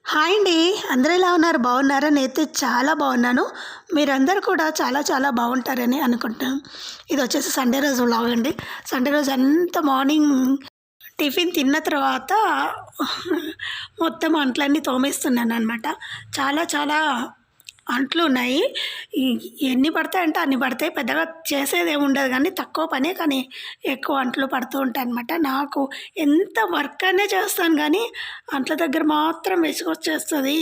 Hi అండి. అందరూ ఎలా ఉన్నారు? బాగున్నారా? నేనైతే చాలా బాగున్నాను. మీరందరూ కూడా చాలా చాలా బాగుంటారని అనుకుంటున్నాను. ఇదొచ్చేసి సండే రోజు వ్లాగ్ అండి. సండే రోజు అంతా మార్నింగ్ టిఫిన్ తిన్న తర్వాత మొత్తం అంట్లన్నీ తోమేస్తున్నాననమాట. చాలా చాలా అంట్లున్నాయి. ఈ ఎన్ని పడతాయంటే అన్ని పడతాయి. పెద్దగా చేసేదేముండదు గానీ తక్కువ పనే, కానీ ఎక్కువ అంట్లు పడుతూ ఉంటాయనమాట. నాకు ఎంత వర్క్ అయినా చేస్తాను గానీ, అంట్ల దగ్గర మాత్రం విసుగొచ్చేస్తది.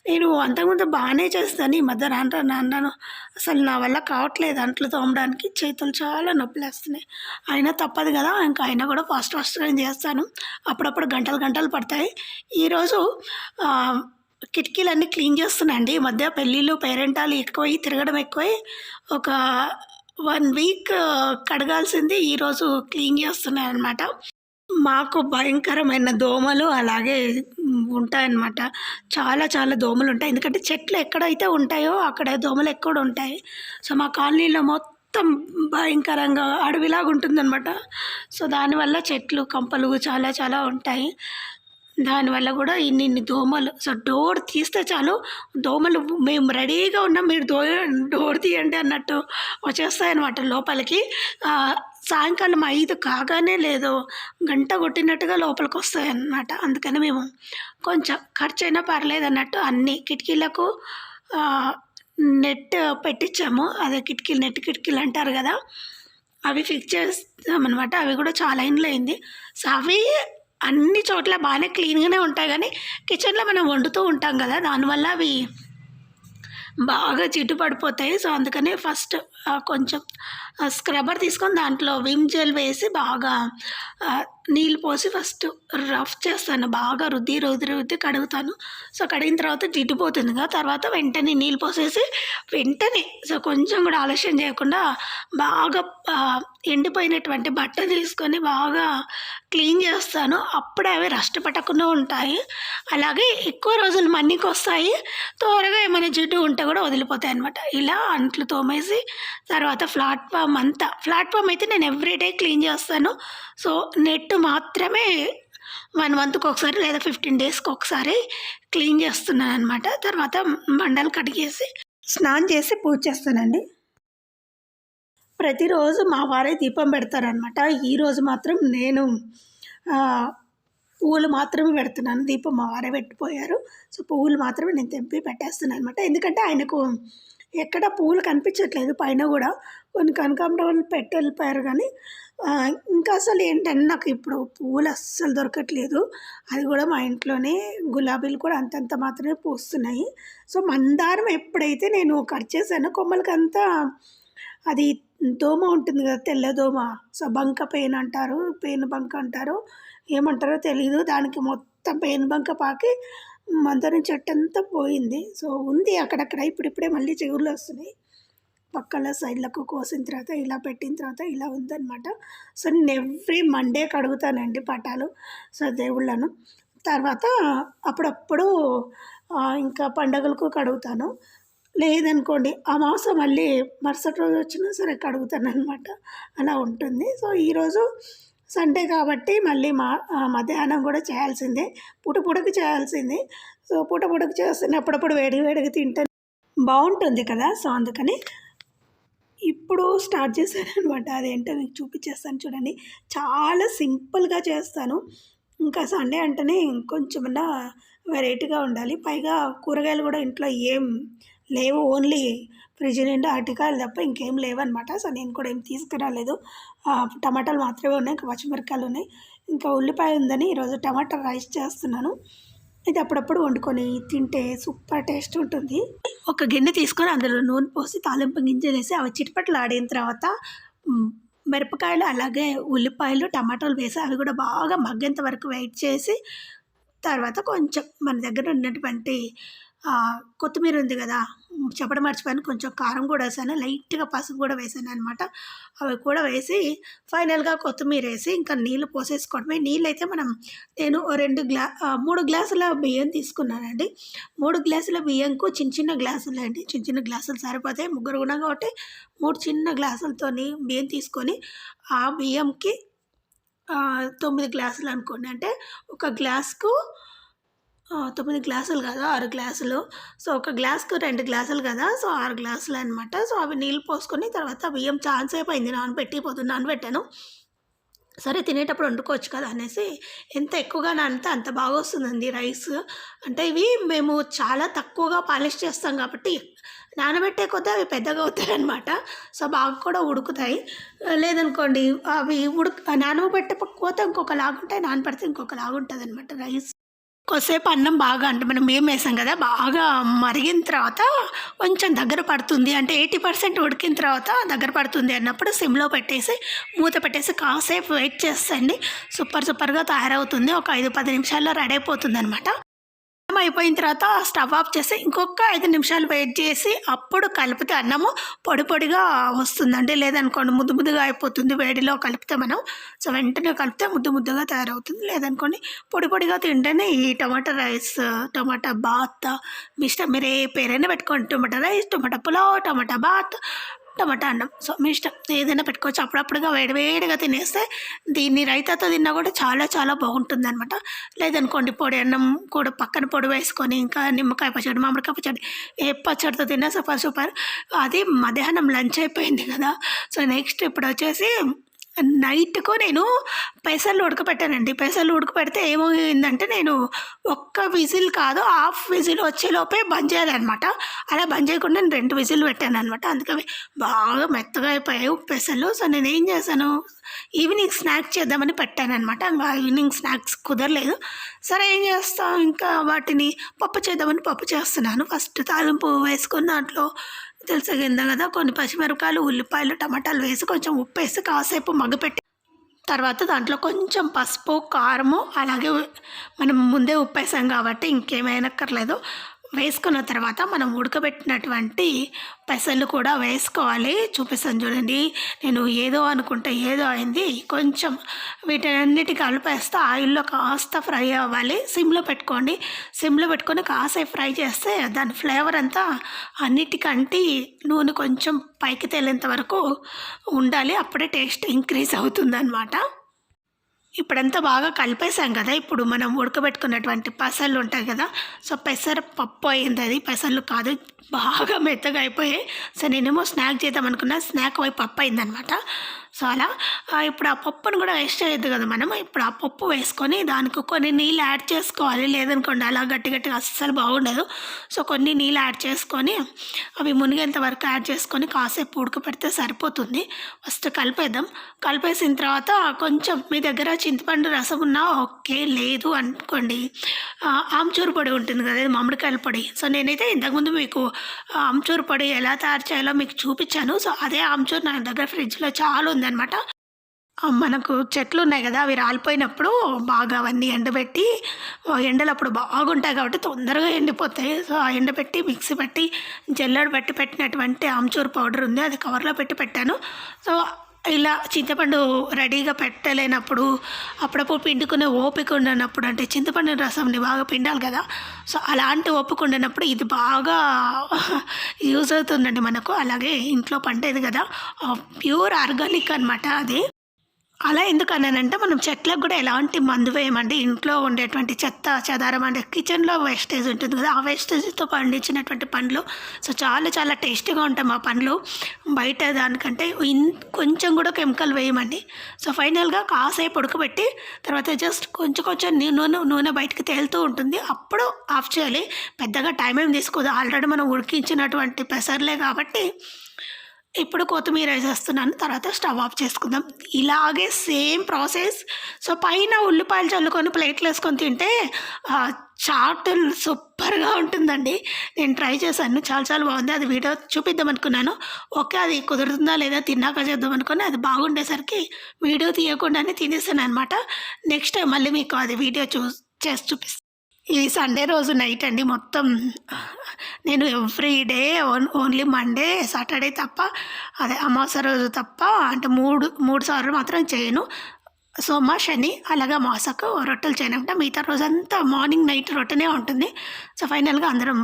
నేను అంతకుముందు బానే చేస్తాను. ఈ మధ్య రాను రాను అసలు నా వల్ల కావట్లేదు అంట్లు తోమడానికి. చేతులు చాలా నొప్పులేస్తున్నాయి. అయినా తప్పదు గదా! ఇంక అయినా గూడా ఫాస్ట్ ఫాస్ట్‌గా చేస్తాను. అప్పుడప్పుడు గంటలు గంటలు పడతాయి. ఈరోజు ఆహ్, కిటికీలన్నీ క్లీన్ చేస్తున్నా అండి. ఈ మధ్య పెళ్ళిళ్ళు, పేరెంటాలు ఎక్కువై, తిరగడం ఎక్కువై ఒక 1 వీక్ కడగాల్సింది ఈరోజు క్లీన్ చేస్తున్నాననమాట. మాకు భయంకరమైన దోమలు అలాగే ఉంటాయన్నమాట. చాలా చాలా దోమలుంటాయి. ఎందుకంటే చెట్లు ఎక్కడైతే ఉంటాయో అక్కడ దోమలు ఎక్కువుంటాయి. సో, మా కాలనీలో మొత్తం భయంకరంగా అడవిలాగుంటుందనమాట. సో, దానివల్ల చెట్లు, కంపలు చాలా చాలా ఉంటాయి. దానివల్ల గూడా ఇన్నిన్ని దోమలు. సో, డోర్ తీస్తే చాలు దోమలు మేము రెడీగా ఉన్నాం, మీరు డోర్ తీయండి అన్నట్టు వచ్చేస్తాయనమాట లోపలికి. సాయంకాలం 5 కాగానే లేదో గంట కొట్టినట్టుగా లోపలికొస్తాయన్నమాట. అందుకని మేము కొంచెం ఖర్చయినా పర్లేదన్నట్టు అన్ని కిటికీలకు ఆహ్, నెట్ పెట్టిచ్చాము. అదే కిటికీలు, నెట్ కిటికీలు అంటారు గదా! అవి ఫిక్స్ చేసామనమాట. అవి గూడా చాలా ఏండ్లయింది. సో, అవి అన్ని చోట్ల బానే క్లీన్‌గానే ఉంటాయి గానీ, కిచెన్‌లో మనం వండుతూ ఉంటాం గదా! దానివల్ల అవి బాగా జిడ్డు పడిపోతాయి. సో, అందుకని ఫస్ట్ కొంచెం స్క్రబ్బర్ తీసుకొని దాంట్లో విమ్ జెల్ వేసి బాగా నీళ్ళు పోసి ఫస్ట్ రఫ్ చేస్తాను. బాగా రుద్ది, రుద్ది, రుద్ది కడుగుతాను. సో, కడిగిన తర్వాత జిడ్డు పోతుంది కదా! తర్వాత వెంటనే నీళ్ళు పోసేసి వెంటనే సో, కొంచెం కూడా ఆలస్యం చేయకుండా బాగా ఎండిపోయినటువంటి బట్ట తీసుకొని బాగా క్లీన్ చేస్తాను. అప్పుడే అవి రస్ట్ పట్టకుండా ఉంటాయి. అలాగే ఎక్కువ రోజులు మన్నికొస్తాయి. త్వరగా ఏమైనా జిడ్డు ఉంటే కూడా వదిలిపోతాయనమాట. ఇలా అంట్లు తోమేసి తర్వాత ప్లాట్‌ఫామ్ అయితే నేను ఎవ్రీడే క్లీన్ చేస్తాను. సో, నెట్ మాత్రమే 1 మంత్‌కొకసారి లేదా 15 డేస్‌కి ఒకసారి క్లీన్ చేస్తున్నాననమాట. తర్వాత బండలు కడిగేసి స్నానం చేసి పూజ చేస్తానండి. ప్రతిరోజు మా వారే దీపం పెడతారనమాట. ఈరోజు మాత్రం నేను ఆహ్, పువ్వులు మాత్రమే పెడుతున్నాను. దీపం మా వారే పెట్టిపోయారు. సో, పువ్వులు మాత్రమే నేను తెంపి పెట్టేస్తున్నాననమాట. ఎందుకంటే ఆయనకు ఎక్కడ పువ్వులు కనిపించట్లేదు పైన గూడా. కొన్ని కనకాంబరాలు పెట్టెళ్ళిపోయారు గానీ, ఇంకా అసలేంటంటే నాకు ఇప్పుడు పువ్వులు అస్సలు దొరకట్లేదు. అది గూడా మా ఇంట్లోనే గులాబీలు కూడా అంతంత మాత్రమే పూస్తున్నాయి. సో, మందారం ఎప్పుడైతే నేను కట్ చేశానో కొమ్మలకంతా అది దోమ ఉంటుంది గదా! తెల్ల దోమ. సో, బంక పేనంటారు. పేనుబంక అంటారో, ఏమంటారో తెలీదు. దానికి మొత్తం పేనుబంక పాకి మందారం చెట్టంతా పోయింది. సో, ఉంది అక్కడక్కడ. ఇప్పుడిప్పుడే మళ్ళీ చిగుర్లొస్తున్నాయి. పక్కల సైడ్‌లకు కోసిన తర్వాత, ఇలా పెట్టిన తర్వాత ఇలా ఉందనమాట. సో, నేను ఎవ్రీ మండే కడుగుతానండి పటాలు. సో, దేవుళ్ళను. తర్వాత అప్పుడప్పుడు ఇంకా పండగలకు కడుగుతాను. లేదనుకోండి అమావాస మళ్ళీ మరుసటి రోజు వచ్చినా సరే కడుగుతాననమాట. అలా ఉంటుంది. సో, ఈరోజు సండే కాబట్టి మళ్ళీ మధ్యాహ్నం గూడా చేయాల్సిందే. పూట పూటకి చేయాల్సిందే. సో, పూట పూటకి చేస్తేనే అప్పుడప్పుడు వేడి వేడిగా తింటే బావుంటుంది కదా! సో, అందుకని ఇప్పుడు స్టార్ట్ చేశాననమాట. అదేంటో మీకు చూపిచ్చేస్తాను చూడండి. చాలా సింపుల్‌గా చేస్తాను. ఇంకా సండే అంటేనే కొంచెమన్నా వెరైటీగా ఉండాలి. పైగా కూరగాయలు గూడా ఇంట్లో ఏం లేవు. ఓన్లీ ఫ్రిడ్జ్ నిండా అరటికాయలు తప్ప ఇంకేం లేవనమాట. సో, నేను కూడా ఏం తీసుకురాలేదు. టమాటాలు మాత్రమే ఉన్నాయి. ఇంకా పచ్చిమిరపకాయలున్నాయి. ఇంకా ఉల్లిపాయ ఉందని ఈరోజు టమాటా రైస్ చేస్తున్నాను. ఇది అప్పుడప్పుడు వండుకొని తింటే సూపర్ టేస్ట్ ఉంటుంది. ఒక గిన్నె తీసుకొని అందులో నూనె పోసి తాలింపు గింజలేసి అవి చిటపటలాడిన తర్వాత మిరపకాయలు అలాగే ఉల్లిపాయలు, టమాటాలు వేసి అవి కూడా బాగా మగ్గేంత వరకు వెయిట్ చేసి తర్వాత కొంచెం మన దగ్గర ఉన్నటువంటి కొత్తిమీర ఉంది కదా! చెప్పడం మర్చిపోయాను. కొంచెం కారం కూడా వేసాను. లైట్‌గా పసుపు కూడా వేసాననమాట. అవి కూడా వేసి ఫైనల్‌గా కొత్తిమీరేసి ఇంకా నీళ్ళు పోసేసుకోవడమే. నీళ్ళైతే నేను 3 గ్లాసుల బియ్యం తీసుకున్నానండి. 3 గ్లాసుల బియ్యంకు చిన్న చిన్న గ్లాసులండి. చిన్న చిన్న గ్లాసులు సరిపోతాయి. ముగ్గురు ఉన్నాం కాబట్టి 3 చిన్న గ్లాసులతోని బియ్యం తీసుకొని ఆ బియ్యంకి 9 గ్లాసులు అనుకోండి. అంటే ఒక గ్లాస్‌కు 9 గ్లాసులు కాదు, 6 గ్లాసులు. సో, ఒక గ్లాస్‌కు 2 గ్లాసులు కదా! సో, 6 గ్లాసులనమాట. సో, అవి నీళ్ళు పోసుకొని తర్వాత బియ్యం చాలా సేపయింది నానబెట్టి, పొద్దున్న నానబెట్టాను. సరే తినేటప్పుడు వండుకోవచ్చు కదా అనేసి ఎంత ఎక్కువగా నానితే అంత బాగొస్తుందండి రైస్. అంటే ఇవి మేము చాలా తక్కువగా పాలిష్ చేస్తాం కాబట్టి నానబెట్టే కొద్దీ అవి పెద్దగా అవుతాయనమాట. సో, బాగా కూడా ఉడుకుతాయి. లేదనుకోండి అవి నానబెట్టకపోతే ఇంకొకలాగుంటాయి, నానబెడితే ఇంకొకలాగుంటదనమాట రైస్. కొద్దిసేపు అన్నం బాగా అంటే మనం బియ్యం వేసాం కదా! బాగా మరిగిన తర్వాత కొంచెం దగ్గర పడుతుంది. అంటే 80% ఉడికిన తర్వాత దగ్గర పడుతుంది అన్నప్పుడు సిమ్‌లో పెట్టేసి, మూత పెట్టేసి కాసేపు వెయిట్ చేస్తే సూపర్‌గా తయారవుతుంది. ఒక 5, 10 నిమిషాల్లో రెడీ అయిపోతుందనమాట. అన్నం అయిపోయిన తర్వాత స్టవ్ ఆఫ్ చేసి ఇంకొక 5 నిమిషాలు వెయిట్ చేసి అప్పుడు కలిపితే అన్నము పొడిగా వస్తుందండి. లేదనుకోండి ముద్దుగా అయిపోతుంది వేడిలో కలిపితే మనం. సో, వెంటనే కలిపితే ముద్దగా తయారవుతుంది. లేదనుకోండి పొడిగా తింటేనే ఈ టమాటా రైస్, టమాటా బాత్ మీ ఇష్టం. మీరు ఏ పేరైనా పెట్టుకోండి. టమాటా రైస్, టమాటా పులావ్, టమాటా బాత్, టమాటా అన్నం. సో, మీ ఇష్టం ఏదైనా పెట్టుకోవచ్చు. అప్పుడప్పుడుగా వేడిగా తినేస్తే దీన్ని రైతాతో తిన్నా కూడా చాలా బాగుంటుందనమాట. లేదనుకోండి పొడి అన్నం కూడా పక్కన పొడి వేసుకొని ఇంకా నిమ్మకాయ పచ్చడి, మామిడికాయ పచ్చడి ఏ పచ్చడితో తిన్నా సూపర్. అది మధ్యాహ్నం లంచ్ అయిపోయింది కదా! సో, నెక్స్ట్ ఇప్పుడొచ్చేసి నైట్‌కు నేను పెసలు ఉడకపెట్టానండి. పెసలు ఉడకపెడితే ఏమైందంటే నేను ఒక్క విజిల్ కాదు హాఫ్ విజిల్ వచ్చేలోపే బంద్ చేయాలనమాట. అలా బంద్ చేయకుండా నేను 2 విజిల్లు పెట్టాననమాట. అందుకని బాగా మెత్తగా అయిపోయాయి పెసలు. సో, నేనేం చేశాను ఈవినింగ్ స్నాక్స్ చేద్దామని పెట్టాననమాట. ఇంక ఈవినింగ్ స్నాక్స్ కుదరలేదు. సరే ఏం చేస్తాం ఇంకా వాటిని పప్పు చేద్దామని పప్పు చేస్తున్నాను. ఫస్ట్ తాలింపు వేసుకొని దాంట్లో తెలిసిందే కదా! కొన్ని పచ్చిమిరపకాయలు, ఉల్లిపాయలు, టమాటాలు వేసి కొంచెం ఉప్పేసి కాసేపు మగ్గపెట్టి తర్వాత దాంట్లో కొంచెం పసుపు, కారము అలాగే మనం ముందే ఉప్పేసాం కాబట్టి ఇంకేమేయనక్కర్లేదు. వేసుకున్న తర్వాత మనం ఉడకబెట్టినటువంటి పెసలు కూడా వేసుకోవాలి. చూపిస్తాను చూడండి. నేను ఏదో అనుకుంటే ఏదో అయింది. కొంచెం వీటన్నిటి కలిపేస్తే ఆయిల్లో కాస్త ఫ్రై అవ్వాలి. సిమ్‌లో పెట్టుకోండి. సిమ్‌లో పెట్టుకొని కాసేపు ఫ్రై చేస్తే దాని ఫ్లేవర్ అంతా అన్నిటికంటి నూనె కొంచెం పైకి తేలేంత వరకు ఉండాలి. అప్పుడే టేస్ట్ ఇంక్రీజ్ అవుతుందనమాట. ఇప్పుడంతా బాగా కలిపేసాం కదా! ఇప్పుడు మనం ఉడకబెట్టుకున్నటువంటి పెసలు ఉంటాయి కదా! సో, పెసర పప్పు అయింది అది. పెసలు కాదు బాగా మెత్తగా అయిపోయాయి. సో, నేనేమో స్నాక్ చేద్దామనుకున్నా. స్నాక్ వైపు పప్పు అయిందనమాట. సో, అలా ఇప్పుడు ఆ పప్పును కూడా వేస్ట్ చేయొద్దు కదా మనం. ఇప్పుడు ఆ పప్పు వేసుకొని దానికి కొన్ని నీళ్ళు యాడ్ చేసుకోవాలి. లేదనుకోండి అలా గట్టిగా అస్సలు బాగుండదు. సో, కొన్ని నీళ్ళు యాడ్ చేసుకొని అవి మునిగేంత వరకు యాడ్ చేసుకొని కాసేపు ఉడకపెడితే సరిపోతుంది. ఫస్ట్ కలిపేద్దాం. కలిపేసిన తర్వాత కొంచెం మీ దగ్గర చింతపండు రసం ఉన్నా ఓకే. లేదు అనుకోండి ఆమ్చూరు పొడి ఉంటుంది కదా! మామిడికాయల పొడి. సో, నేనైతే ఇంతకుముందు మీకు ఆమ్చూరు పొడి ఎలా తయారు చేయాలో మీకు చూపించాను. సో, అదే ఆమ్చూరు నా దగ్గర ఫ్రిడ్జ్‌లో చాలా ఉందనమాట. మనకు చెట్లు ఉన్నాయి కదా! అవి రాలిపోయినప్పుడు బాగా అవన్నీ ఎండబెట్టి ఎండలు అప్పుడు బాగుంటాయి కాబట్టి తొందరగా ఎండిపోతాయి. సో, ఆ ఎండబెట్టి మిక్సీ పట్టి జల్లెడ పెట్టి పెట్టినటువంటి ఆమ్చూరు పౌడర్ ఉంది. అది కవర్లో పెట్టి పెట్టాను. సో, ఇలా చింతపండు రెడీగా పెట్టలేనప్పుడు అప్పుడప్పుడు పిండుకునే ఓపిక ఉండనప్పుడు అంటే చింతపండు రసంని బాగా పిండాలి కదా! సో, అలాంటి ఓపిక ఉండనప్పుడు ఇది బాగా యూజ్ అవుతుందండి మనకు. అలాగే ఇంట్లో పండేది కదా! ప్యూర్ ఆర్గానిక్ అనమాట అది. అలా ఎందుకన్నానంటే మనం చెట్లకు కూడా ఎలాంటి మందు వేయమండి. ఇంట్లో ఉండేటువంటి చెత్త చెదారం అంటే కిచెన్‌లో వేస్టేజ్ ఉంటుంది కదా! ఆ వేస్టేజ్‌తో పండించినటువంటి పండ్లు. సో, చాలా టేస్టీగా ఉంటాయి మా పండ్లు. బయట దానికంటే కొంచెం కూడా కెమికల్ వేయమండి. సో, ఫైనల్‌గా కాసేపు ఉడకబెట్టి తర్వాత జస్ట్ కొంచెం నూనె బయటికి తేలుతూ ఉంటుంది. అప్పుడు ఆఫ్ చేయాలి. పెద్దగా టైం ఏం తీసుకోదు. ఆల్రెడీ మనం ఉడికించినటువంటి పెసర్లే కాబట్టి ఇప్పుడు కొత్తిమీర వేసేస్తున్నాను. తర్వాత స్టవ్ ఆఫ్ చేసుకుందాం. ఇలాగే సేమ్ ప్రాసెస్. సో, పైన ఉల్లిపాయలు చల్లుకొని ప్లేట్‌లో వేసుకొని తింటే చాట్ సూపర్‌గా ఉంటుందండి. నేను ట్రై చేశాను. చాలా బాగుంది. అది వీడియో చూపిద్దాం అనుకున్నాను. ఓకే. అది కుదురుతుందా లేదా తిన్నాక చేద్దాం అనుకుని అది బాగుండేసరికి వీడియో తీయకుండానే తినేసాననమాట. నెక్స్ట్ టైం మళ్ళీ మీకు అది వీడియో చేసి చూపిస్తాను. ఈ సండే రోజు నైట్ అండి మొత్తం నేను every day only Monday, Saturday తప్ప అదే అమావాస్య రోజు తప్ప అంటే మూడు సార్లు మాత్రం చేయను. సోమ, శని అలాగే అమావాస్యకు రొట్టెలు చేయనమాట. మిగతా రోజంతా మార్నింగ్ నైట్ రొట్టెనే ఉంటుంది. సో, ఫైనల్గా అందరం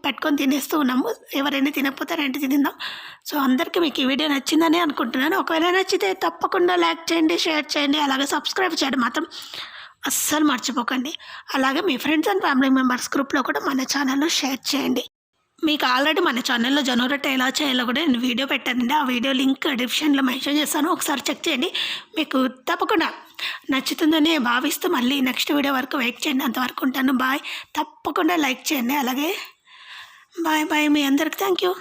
పెట్టుకొని తినేస్తూ ఉన్నాము. ఎవరైనా తినకపోతే రెంట్ తిందాం. సో, అందరికీ మీకు ఈ వీడియో నచ్చిందని అనుకుంటున్నాను. ఒకవేళ నచ్చితే తప్పకుండా లైక్ చేయండి, షేర్ చేయండి, అలాగే సబ్స్క్రైబ్ చేయడం మాత్రం అస్సలు మర్చిపోకండి. అలాగే మీ ఫ్రెండ్స్ అండ్ ఫ్యామిలీ మెంబర్స్ గ్రూప్‌లో కూడా మన ఛానల్‌ను షేర్ చేయండి. మీకు ఆల్రెడీ మన ఛానల్‌లో జొన్న రొట్టె ఎలా చేయాలో కూడా నేను వీడియో పెట్టానండి. ఆ వీడియో లింక్ డిస్క్రిప్షన్‌లో మెన్షన్ చేస్తాను. ఒకసారి చెక్ చేయండి. మీకు తప్పకుండా నచ్చుతుందని భావిస్తూ మళ్ళీ నెక్స్ట్ వీడియో వరకు వెయిట్ చేయండి. అంతవరకు ఉంటాను. బాయ్. తప్పకుండా లైక్ చేయండి. అలాగే బాయ్ బాయ్. మీ అందరికి థ్యాంక్ యూ.